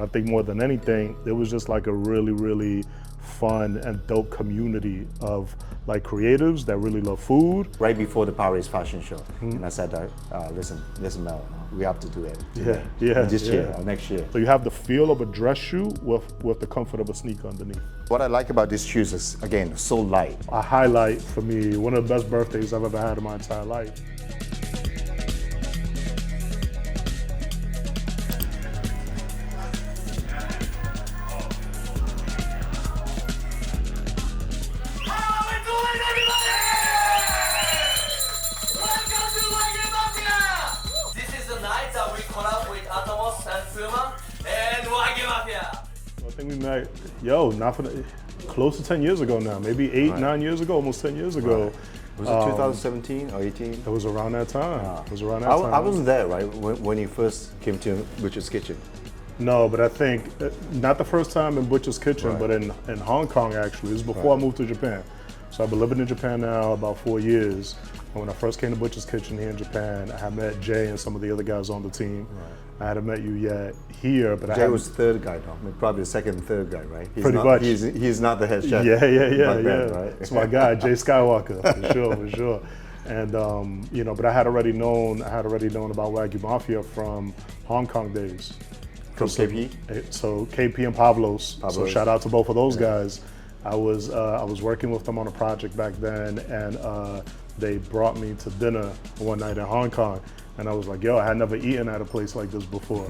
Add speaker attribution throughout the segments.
Speaker 1: I think more than anything, it was just like a really, really fun and dope community of like creatives that really love food.
Speaker 2: Right before the Paris fashion show, and I said, listen, Mel, we have to do it. This year or next year.
Speaker 1: So you have the feel of a dress shoe with the comfort of a sneaker underneath.
Speaker 2: What I like about these shoes is, again, so light.
Speaker 1: A highlight for me, one of the best birthdays I've ever had in my entire life.
Speaker 3: atmos and Puma and WAGYUMAFIA.
Speaker 1: I think we met, close to 10 years ago now, maybe 9 years ago, almost 10 years ago.
Speaker 2: Right. Was it 2017 or 18?
Speaker 1: It was around that time. It was around that
Speaker 2: time.
Speaker 1: I
Speaker 2: wasn't there, right, when you first came to Butcher's Kitchen.
Speaker 1: No, but I think, not the first time in Butcher's Kitchen, but in Hong Kong actually. This was before I moved to Japan. So I've been living in Japan now about 4 years. And when I first came to Butcher's Kitchen here in Japan, I had met Jay and some of the other guys on the team. I hadn't met you yet here, but
Speaker 2: Jay was the third guy, though. I mean, probably the second and third guy, right?
Speaker 1: Pretty much.
Speaker 2: He's not the head chef.
Speaker 1: Yeah.
Speaker 2: Then, right?
Speaker 1: It's my guy, Jay Skywalker, for sure. And but I had already known about WAGYUMAFIA from Hong Kong days.
Speaker 2: From KP?
Speaker 1: So KP and Pavlos. So shout out to both of those guys. I was working with them on a project back then, and they brought me to dinner one night in Hong Kong, and I was like, yo, I had never eaten at a place like this before.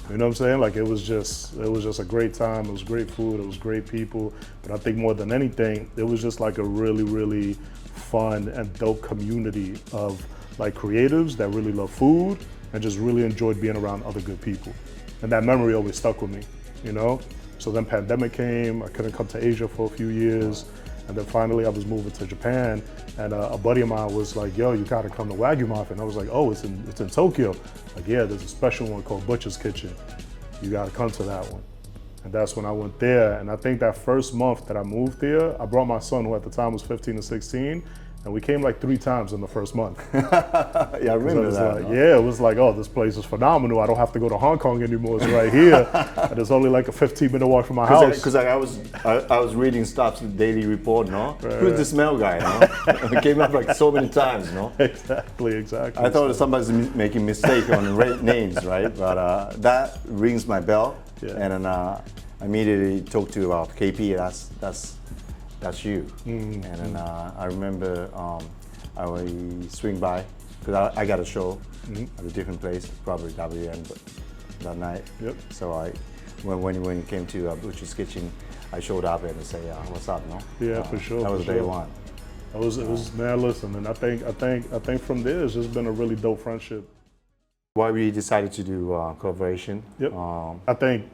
Speaker 1: You know what I'm saying? Like it was just a great time. It was great food. It was great people. But I think more than anything, it was just like a really, really fun and dope community of like creatives that really love food and just really enjoyed being around other good people. And that memory always stuck with me, you know? So then pandemic came, I couldn't come to Asia for a few years, and then finally I was moving to Japan, and a buddy of mine was like, yo, you gotta come to WAGYUMAFIA, and I was like, oh, it's in Tokyo. Like, yeah, there's a special one called Butcher's Kitchen. You gotta come to that one. And that's when I went there, and I think that first month that I moved there, I brought my son, who at the time was 15 or 16, and we came like 3 times in the first month.
Speaker 2: Yeah, I remember that.
Speaker 1: It was like, oh, this place is phenomenal. I don't have to go to Hong Kong anymore. It's right here. And it's only like a 15-minute walk from my house.
Speaker 2: Because I was reading Stops Daily Report, no? Who's the smell guy, no? It came up like so many times, no?
Speaker 1: Exactly.
Speaker 2: I thought somebody's making mistake on the names, right? But that rings my bell. Yeah. And then I immediately talked to KP. That's you. And then I remember I would swing by, because I got a show at a different place, probably WM, but that night.
Speaker 1: Yep.
Speaker 2: So when you came to Butcher's Kitchen, I showed up and said, what's up, no?
Speaker 1: Yeah, for sure.
Speaker 2: That was day one.
Speaker 1: It was man, listen, and I think from there it's just been a really dope friendship.
Speaker 2: Why we decided to do collaboration?
Speaker 1: Yep. I think,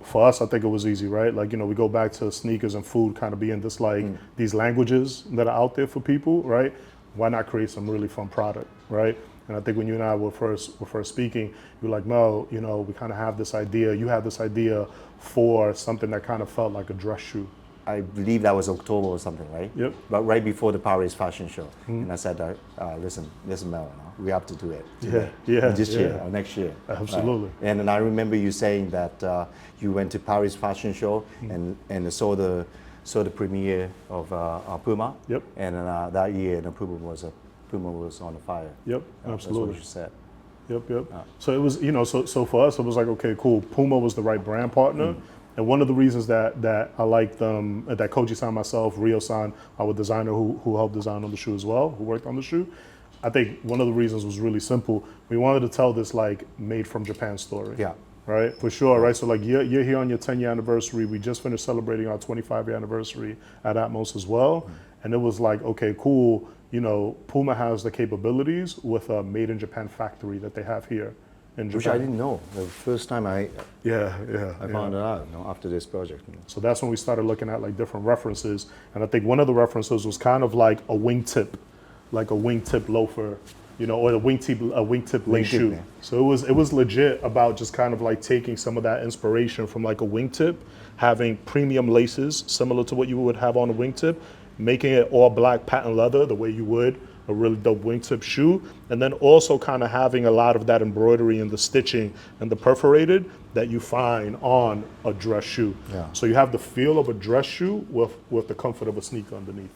Speaker 1: for us, I think it was easy, right? Like, we go back to sneakers and food kind of being this like these languages that are out there for people, right? Why not create some really fun product, right? And I think when you and I were first speaking, you were like, Mel, we kind of have this idea. You have this idea for something that kind of felt like a dress shoe.
Speaker 2: I believe that was October or something, right?
Speaker 1: Yep.
Speaker 2: But right before the Paris fashion show. And I said, listen, Mel, we have to do it. This year or next year.
Speaker 1: Absolutely.
Speaker 2: And then I remember you saying that you went to Paris fashion show and saw the premiere of Puma.
Speaker 1: Yep.
Speaker 2: And that year, Puma was on fire.
Speaker 1: Yep, absolutely.
Speaker 2: That's what you said.
Speaker 1: Yep. So it was, so for us, it was like, okay, cool. Puma was the right brand partner. And one of the reasons that I liked them, that Koji-san, myself, Ryo-san, our designer who helped design on the shoe as well, who worked on the shoe, I think one of the reasons was really simple. We wanted to tell this like made from Japan story.
Speaker 2: Yeah.
Speaker 1: Right, for sure, right? So like you're here on your 10-year anniversary. We just finished celebrating our 25-year anniversary at Atmos as well. And it was like, okay, cool, Puma has the capabilities with a made in Japan factory that they have here.
Speaker 2: Which I didn't know. The first time I found it out after this project.
Speaker 1: So that's when we started looking at like different references, and I think one of the references was kind of like a wingtip loafer, or a wingtip lace shoe. Yeah. So it was legit about just kind of like taking some of that inspiration from like a wingtip, having premium laces similar to what you would have on a wingtip, making it all black patent leather the way you would a really dope wingtip shoe, and then also kind of having a lot of that embroidery and the stitching and the perforated that you find on a dress shoe.
Speaker 2: Yeah.
Speaker 1: So you have the feel of a dress shoe with the comfort of a sneaker underneath.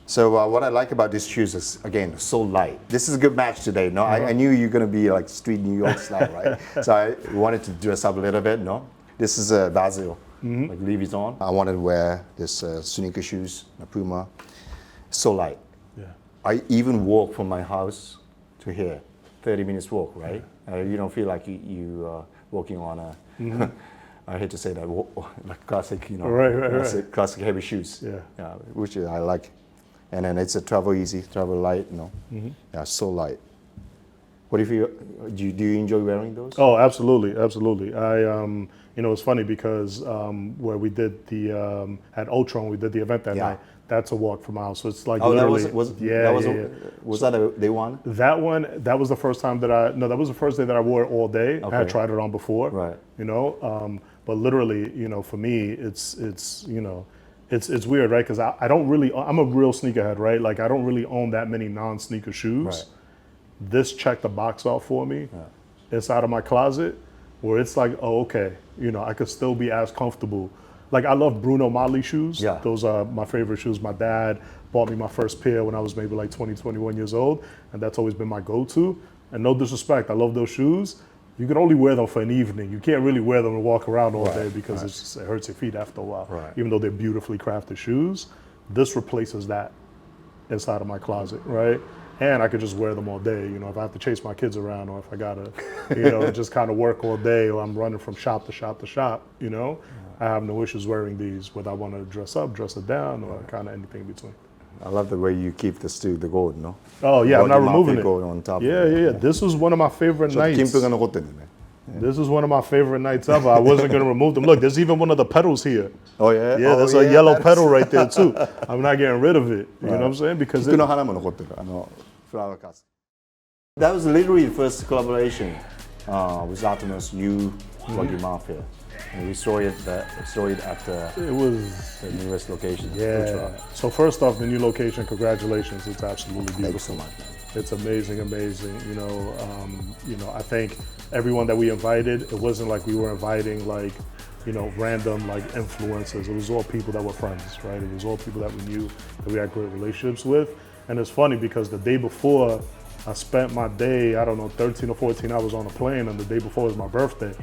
Speaker 2: So what I like about these shoes is, again, so light. This is a good match today, no? I knew you're gonna be like street New York style, right? So I wanted to dress up a little bit, no? This is a Basil, like Louis Vuitton. I wanted to wear this sneaker shoes, a Puma, so light.
Speaker 1: Yeah.
Speaker 2: I even walk from my house to here, 30 minutes walk, right? You don't feel like you walking on a, I hate to say that, like classic, you know, classic heavy shoes.
Speaker 1: Yeah.
Speaker 2: Which I like. And then it's a travel easy, travel light, you know. Yeah, so light. What if you do you enjoy wearing those?
Speaker 1: Oh, absolutely, absolutely. I you know, it's funny because where we did the at Ultron, we did the event that night. That's a walk from my house. So it's like literally.
Speaker 2: Was that a day one?
Speaker 1: That was the first time that that was the first day that I wore it all day. Okay. I had tried it on before.
Speaker 2: Right.
Speaker 1: You know, but literally, you know, for me, it's you know. It's weird, right? Because I don't really, I'm a real sneakerhead, right? Like I don't really own that many non-sneaker shoes.
Speaker 2: Right.
Speaker 1: This checked the box off for me inside of my closet where it's like, oh, okay, you know, I could still be as comfortable. Like I love Bruno Magli shoes.
Speaker 2: Yeah.
Speaker 1: Those are my favorite shoes. My dad bought me my first pair when I was maybe like 20, 21 years old. And that's always been my go-to. And no disrespect, I love those shoes. You can only wear them for an evening. You can't really wear them and walk around all day because it hurts your feet after a while.
Speaker 2: Right.
Speaker 1: Even though they're beautifully crafted shoes, this replaces that inside of my closet, right? And I could just wear them all day. You know, if I have to chase my kids around or if I gotta, you know, just kind of work all day or I'm running from shop to shop to shop, you know, I have no issues wearing these, whether I want to dress up, dress it down, or kind of anything in between.
Speaker 2: I love the way you keep the gold, no?
Speaker 1: Oh yeah, I'm not removing it.
Speaker 2: Gold on top
Speaker 1: yeah. This was one of my favorite nights. This is one of my favorite nights ever. I wasn't gonna remove them. Look, there's even one of the pedals here.
Speaker 2: Oh yeah?
Speaker 1: Yeah, there's a yellow pedal right there too. I'm not getting rid of it. You know what I'm saying? Because
Speaker 2: that was literally the first collaboration with atmos, WAGYUMAFIA. And we saw it at the newest location.
Speaker 1: Yeah. So first off, the new location, congratulations. It's absolutely beautiful.
Speaker 2: Thanks so much, man.
Speaker 1: It's amazing. You know, I think everyone that we invited, it wasn't like we were inviting like, you know, random like influencers. It was all people that were friends, right? It was all people that we knew, that we had great relationships with. And it's funny because the day before, I spent my day, I don't know, 13 or 14 hours on a plane, and the day before was my birthday.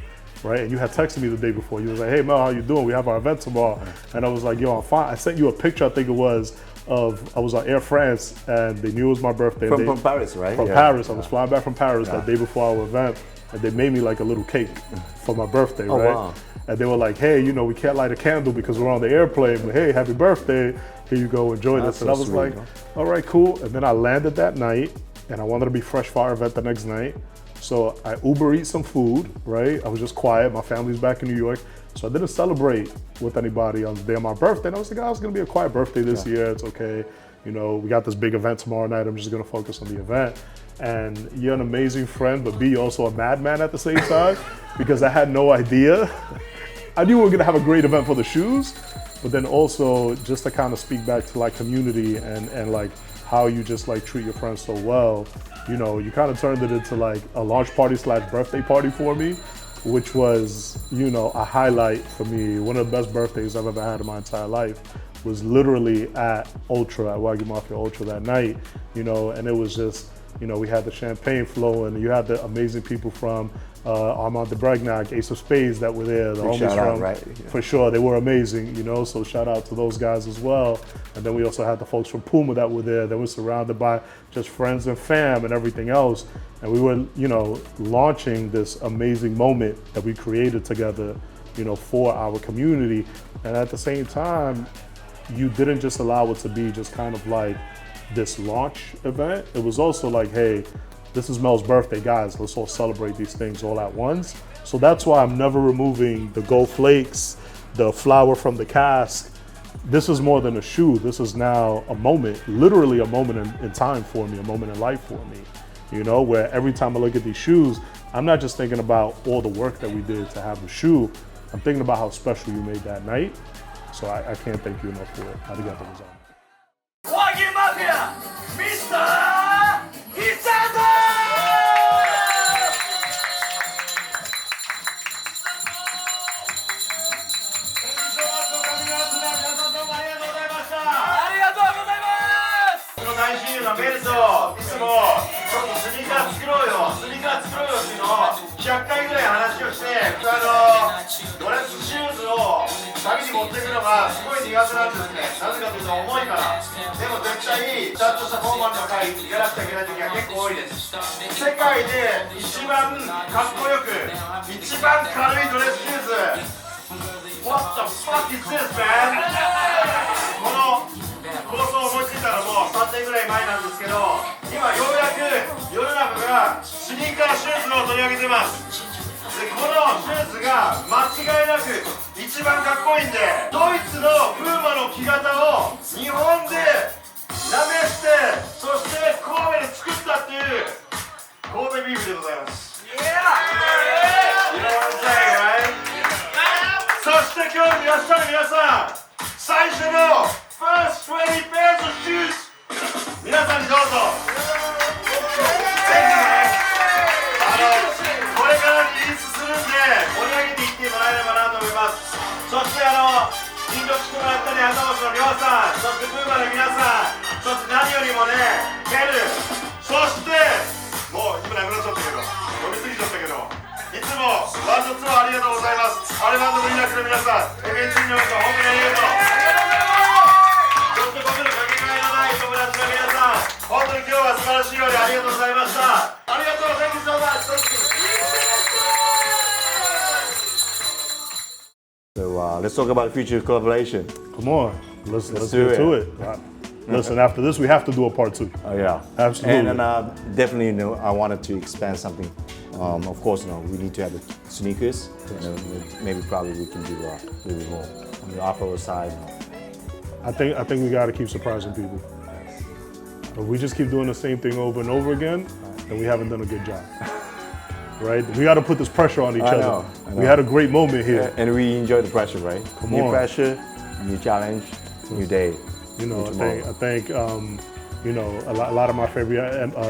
Speaker 1: Right, and you had texted me the day before. You was like, "Hey Mel, how you doing? We have our event tomorrow." And I was like, "Yo, I'm fine." I sent you a picture, I think it was, of I was on Air France, and they knew it was my birthday.
Speaker 2: From Paris, right?
Speaker 1: From Paris. I was flying back from Paris that day before our event, and they made me like a little cake for my birthday, right?
Speaker 2: Wow.
Speaker 1: And they were like, "Hey, you know, we can't light a candle because we're on the airplane, but hey, happy birthday! Here you go, enjoy this." And I was like, "All right, cool." And then I landed that night, and I wanted to be fresh for our event the next night. So I Uber eat some food, right? I was just quiet. My family's back in New York. So I didn't celebrate with anybody on the day of my birthday. And I was like, oh, it's gonna be a quiet birthday this year. It's okay. You know, we got this big event tomorrow night. I'm just gonna focus on the event. And you're an amazing friend, but B, also a madman at the same time, because I had no idea. I knew we were gonna have a great event for the shoes, but then also just to kind of speak back to like community and like how you just like treat your friends so well. You know, you kind of turned it into like a launch party / birthday party for me, which was, you know, a highlight for me. One of the best birthdays I've ever had in my entire life was literally at Ultra, at WAGYUMAFIA Ultra that night, you know, and it was just, you know, we had the champagne flowing, you had the amazing people from Armand de Bregnac, Ace of Spades that were there, the homies from,
Speaker 2: right?
Speaker 1: For sure, they were amazing, you know, so shout out to those guys as well. And then we also had the folks from Puma that were there, that were surrounded by just friends and fam and everything else. And we were, you know, launching this amazing moment that we created together, you know, for our community. And at the same time, you didn't just allow it to be just kind of like this launch event. It was also like, hey, this is Mel's birthday, guys, let's all celebrate these things all at once. So that's why I'm never removing the gold flakes, the flour from the cask. This is more than a shoe. This is now a moment, literally a moment in time for me, a moment in life for me. You know, where every time I look at these shoes, I'm not just thinking about all the work that we did to have the shoe, I'm thinking about how special you made that night. So I can't thank you enough for it. WAGYUMAFIA, Mr.
Speaker 4: 今メルといつもちょっとスニーカー作ろうよっていうのを100回ぐらい話をして、ドレスシューズを旅に持っていくのがすごい苦手なんですね。なぜかというと重いから。でも絶対ちゃんとしたフォーマルの回やらなくちゃいけない時は結構多いです。世界で一番かっこよく一番軽いドレスシューズ What the fuck is this, man? この構想を思いついたのも3年ぐらい前なんですけど、今ようやく世の中がスニーカーシューズを取り上げてます。でこのシューズが間違いなく一番かっこいいんで、ドイツのプーマの木型を日本でなめして、そして神戸で作ったっていう神戸ビーフでございます。そして今日いらっしゃる皆さん、最初の First 20 pairs of shoes 皆さんにどうぞ。ぜひね、これからリリースするんで盛り上げていってもらえればなと思います。そして尽力してもらったね、atmosのりょうさん、そしてプーマの皆さん、そして何よりもね、ケル、そしてもう今なくなっちゃったけど、飲みすぎちゃったけど、いつもワールドツアーありがとうございます。アルバンドのリナックの皆さん、エベンチにおいて本当にありがとう。そして僕のかけがえのない友達の皆さん、本当に今日は素晴らしいようにありがとうございました。ありがとう、Thank you so much.
Speaker 2: So let's talk about future collaboration.
Speaker 1: Come on, let's
Speaker 2: do
Speaker 1: get
Speaker 2: it.
Speaker 1: to it. Listen, after this, we have to do a part 2.
Speaker 2: Oh yeah,
Speaker 1: Absolutely.
Speaker 2: And definitely, I wanted to expand something. Of course, we need to have the sneakers. Maybe probably we can do a little bit more on the upper side.
Speaker 1: I think we got to keep surprising people. If we just keep doing the same thing over and over again, then we haven't done a good job. Right? We got to put this pressure on each other.
Speaker 2: I know.
Speaker 1: We had a great moment here.
Speaker 2: And we enjoy the pressure, right? New
Speaker 1: on.
Speaker 2: pressure, new challenge, new day.
Speaker 1: You know, I think you know, a lot of my favorite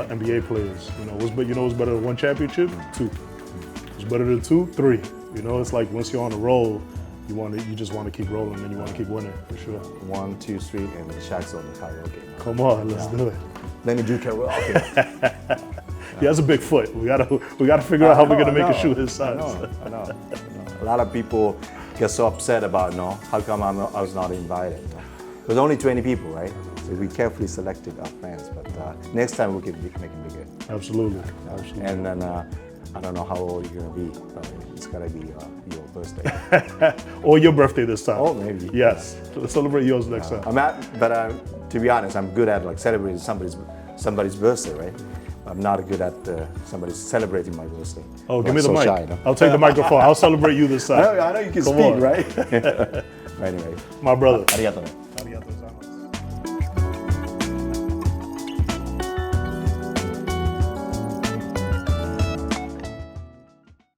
Speaker 1: NBA players, what's better than one championship? 2. It's better than 2, 3. It's like once you're on a roll, you just want to keep rolling and you want to keep winning for sure.
Speaker 2: 1, 2, 3, and the Shaq's on the karaoke.
Speaker 1: Come on, let's do it.
Speaker 2: Let me do karaoke.
Speaker 1: He has a big foot. We gotta figure out how we're gonna make a shoe his size.
Speaker 2: I know. A lot of people get so upset about how come I was not invited. There's only 20 people, right? So we carefully selected our friends, but next time we can make it bigger.
Speaker 1: Absolutely.
Speaker 2: And then I don't know how old you're gonna be, but it's gotta be your birthday.
Speaker 1: Or your birthday this time.
Speaker 2: Oh, maybe.
Speaker 1: Yes. Let's celebrate yours next time.
Speaker 2: To be honest, I'm good at celebrating somebody's birthday, right? I'm not good at somebody celebrating my birthday.
Speaker 1: Oh, give me the
Speaker 2: so
Speaker 1: mic.
Speaker 2: Shy, no?
Speaker 1: I'll take the microphone. I'll celebrate you this time.
Speaker 2: I know you can
Speaker 1: Come
Speaker 2: speak,
Speaker 1: on.
Speaker 2: right? Anyway.
Speaker 1: My brother.
Speaker 2: ありがとうね。